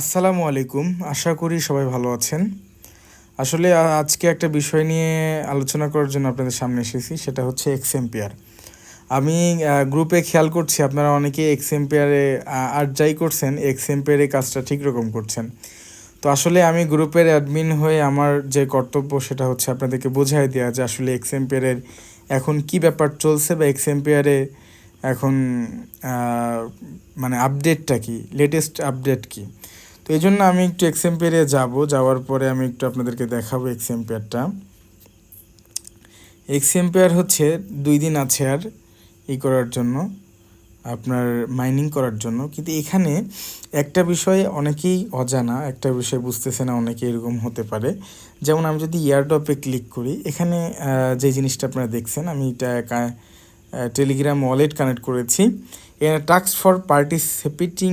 আসসালামু আলাইকুম। আশা করি সবাই ভালো আছেন। আসলে আজকে একটা বিষয় নিয়ে আলোচনা করার জন্য আপনাদের সামনে এসেছি, সেটা হচ্ছে এক্সএমপিআর। আমি গ্রুপে খেয়াল করছি আপনারা অনেকেই এক্সএমপিআরে আর যাই করছেন, এক্সএমপিআরে কাজটা ঠিক রকম করছেন। তো আসলে আমি গ্রুপের অ্যাডমিন হয়ে আমার যে কর্তব্য সেটা হচ্ছে আপনাদেরকে বোঝাই দেওয়া যে আসলে এক্সএমপিআরের এখন কি ব্যাপার চলছে বা এক্সএমপিআরে এখন মানে আপডেটটা কি, লেটেস্ট আপডেট কি। তো এই জন্য আমি একটু এক্সএমপিআরে যাওয়ার পরে আমি একটু আপনাদেরকে দেখাবো এক্সএমপিআরটা। এক্সএমপিআর হচ্ছে 2 দিন আছে আর করার জন্য, আপনার মাইনিং করার জন্য। কিন্তু এখানে একটা বিষয় অনেকেই অজানা, একটা বিষয় বুঝতেছে না, অনেকে এরকম হতে পারে। যেমন আমি যদি এয়ারড্রপে ক্লিক করি, এখানে যে জিনিসটা আপনারা দেখছেন, আমি এটা টেলিগ্রাম ওয়ালেট কানেক্ট করেছি। এখানে task for participating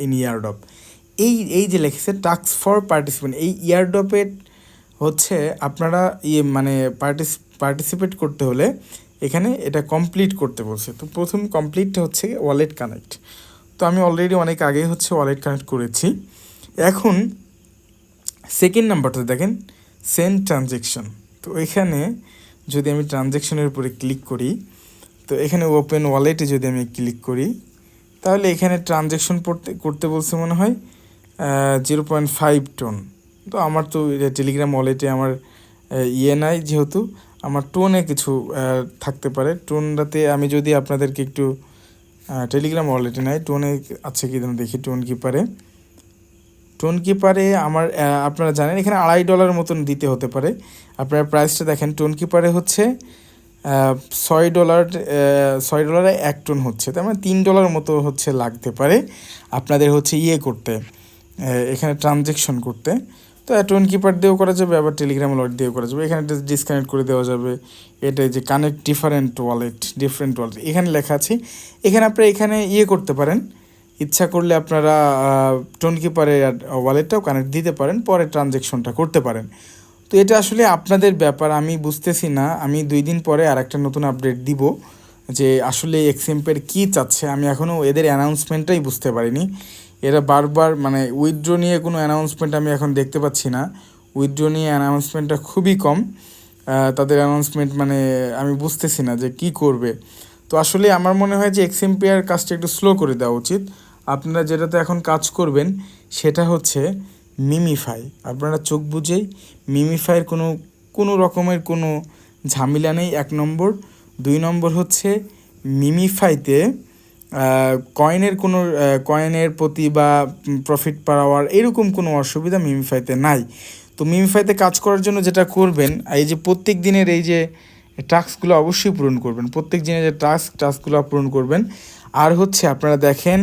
in airdrop, এই যে লিখেছে টাস্ক ফর পার্টিসিপেন্ট, এই ইয়ারড্রপের হচ্ছে আপনারা মানে পার্টিসিপেট করতে হলে এখানে এটা কমপ্লিট করতে বলছে। তো প্রথম কমপ্লিটটা হচ্ছে ওয়ালেট কানেক্ট। তো আমি অলরেডি অনেক আগেই হচ্ছে ওয়ালেট কানেক্ট করেছি। এখন সেকেন্ড নাম্বারটা দেখেন, সেন্ড ট্রানজ্যাকশন। তো এখানে যদি আমি ট্রানজ্যাকশনের উপরে ক্লিক করি, তো এখানে ওপেন ওয়ালেটে যদি আমি ক্লিক করি, তাহলে এখানে ট্রানজ্যাকশন করতে বলছে মনে হয় 0.5 টন। তো আমার তো টেলিগ্রাম ওয়ালেটে আমার নাই, যেহেতু আমার টোনে কিছু থাকতে পারে। টোনটাতে আমি যদি আপনাদেরকে একটু টেলিগ্রাম ওয়ালেটে নাই, টোনে আছে কি দেখি। টোন কিপারে আমার আপনারা জানেন এখানে $2.5 মতন দিতে হতে পারে। আপনারা প্রাইসটা দেখেন, টোন কিপারে হচ্ছে $6 1 টন হচ্ছে, তার মানে $3 মতো হচ্ছে লাগতে পারে আপনাদের হচ্ছে করতে, এখানে ট্রানজ্যাকশন করতে। তো টোন কিপার দিয়েও করা যাবে, আবার টেলিগ্রাম ওয়ালেট দিয়েও করা যাবে। এখানে ডিসকানেক্ট করে দেওয়া যাবে। এটা যে কানেক্ট ডিফারেন্ট ওয়ালেট, এখানে লেখা আছে। এখানে আপনারা এখানে করতে পারেন, ইচ্ছা করলে আপনারা টোন কিপারের ওয়ালেটটাও কানেক্ট দিতে পারেন, পরে ট্রানজ্যাকশনটা করতে পারেন। তো এটা আসলে আপনাদের ব্যাপার, আমি বুঝতেছি না। আমি 2 দিন পরে আর একটা নতুন আপডেট দিব যে আসলে এক্সএমপিআর কী চাচ্ছে। আমি এখনও এদের অ্যানাউন্সমেন্টটাই বুঝতে পারিনি। এরা বারবার মানে উইথড্র নিয়ে কোনো অ্যানাউন্সমেন্ট আমি এখন দেখতে পাচ্ছি না। উইথড্র নিয়ে অ্যানাউন্সমেন্টটা খুবই কম, তাদের অ্যানাউন্সমেন্ট মানে আমি বুঝতেছি না যে কি করবে। তো আসলে আমার মনে হয় যে এক্সএমপিআর কাজটা একটু স্লো করে দেওয়া উচিত। আপনারা যেটাতে এখন কাজ করবেন সেটা হচ্ছে মিমিফাই। আপনারা চোখ বুঝেই মিমিফাইয়ের কোনো রকমের কোনো ঝামেলা নেই, 1 নম্বর। 2 নম্বর হচ্ছে মিমিফাইতে কয়েনের প্রতি বা প্রফিট পাওয়ার এরকম কোনো অসুবিধা মিমিফাইতে নাই। তো মিমিফাইতে কাজ করার জন্য যেটা করবেন, এই যে প্রত্যেক দিনের এই যে টাস্কগুলো অবশ্যই পূরণ করবেন, প্রত্যেক দিনের যে টাস্কগুলো পূরণ করবেন। আর হচ্ছে আপনারা দেখেন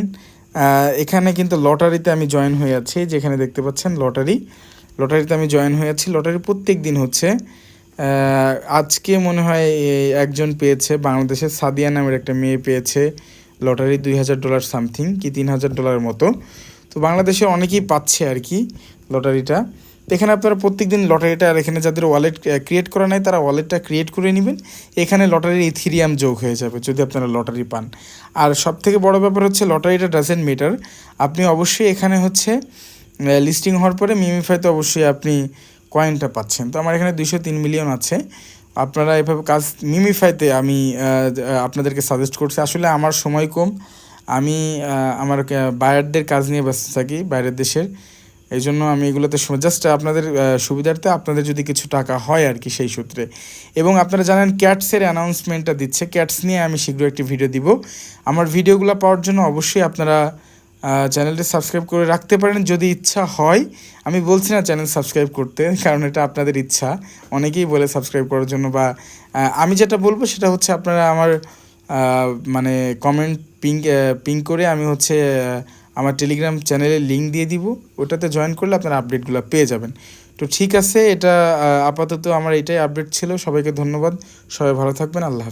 এখানে কিন্তু লটারিতে আমি জয়েন হয়ে আছি, যেখানে দেখতে পাচ্ছেন লটারিতে আমি জয়েন হয়ে আছি। লটারি প্রত্যেক দিন হচ্ছে, আজকে মনে হয় একজন পেয়েছে, বাংলাদেশের সাদিয়া নামের একটা মেয়ে পেয়েছে লটারি $2,000 সামথিং কি $3,000 মতো। তো বাংলাদেশে অনেকেই পাচ্ছে আর কি লটারিটা। তো এখানে আপনারা প্রত্যেক দিন লটারিটা, আর এখানে যাদের ওয়ালেট ক্রিয়েট করা নাই তারা ওয়ালেটটা ক্রিয়েট করে নেবেন। এখানে লটারির ইথিরিয়াম যোগ হয়ে যাবে যদি আপনারা লটারি পান। আর সবথেকে বড় ব্যাপার হচ্ছে লটারিটা ডাজেন্ট ম্যাটার, আপনি অবশ্যই এখানে হচ্ছে লিস্টিং হওয়ার পরে মিমিফাইতে অবশ্যই আপনি কয়েনটা পাচ্ছেন। তো আমার এখানে 203 মিলিয়ন আছে। আপনারা এভাবে কাজ মিমিফাইতে আমি আপনাদেরকে সাজেস্ট করছি। আসলে আমার সময় কম, আমি আমার বায়ারদের কাজ নিয়ে ব্যস্ত থাকি বাইরের দেশের, এই জন্য আমি এগুলোতে জাস্ট আপনাদের সুবিধার্থে আপনাদের যদি কিছু টাকা হয় আর কি সেই সূত্রে। এবং আপনারা জানেন ক্যাটসের অ্যানাউন্সমেন্টটা দিচ্ছে, ক্যাটস নিয়ে আমি শীঘ্রই একটি ভিডিও দিব। আমার ভিডিওগুলো পাওয়ার জন্য অবশ্যই আপনারা চ্যানেলটি সাবস্ক্রাইব করে রাখতে পারেন যদি ইচ্ছা হয়। আমি বলছি না চ্যানেল সাবস্ক্রাইব করতে, কারণ এটা আপনাদের ইচ্ছা। অনেকেই বলে সাবস্ক্রাইব করার জন্য, বা আমি যেটা বলবো সেটা হচ্ছে আপনারা আমার মানে কমেন্ট পিং করে আমি হচ্ছে আমার টেলিগ্রাম চ্যানেলের লিঙ্ক দিয়ে দিব, ওটাতে জয়েন করলে আপনারা আপডেটগুলো পেয়ে যাবেন। তো ঠিক আছে, এটা আপাতত আমার এটাই আপডেট ছিল। সবাইকে ধন্যবাদ, সবাই ভালো থাকবেন, আল্লাহ হাফেজ।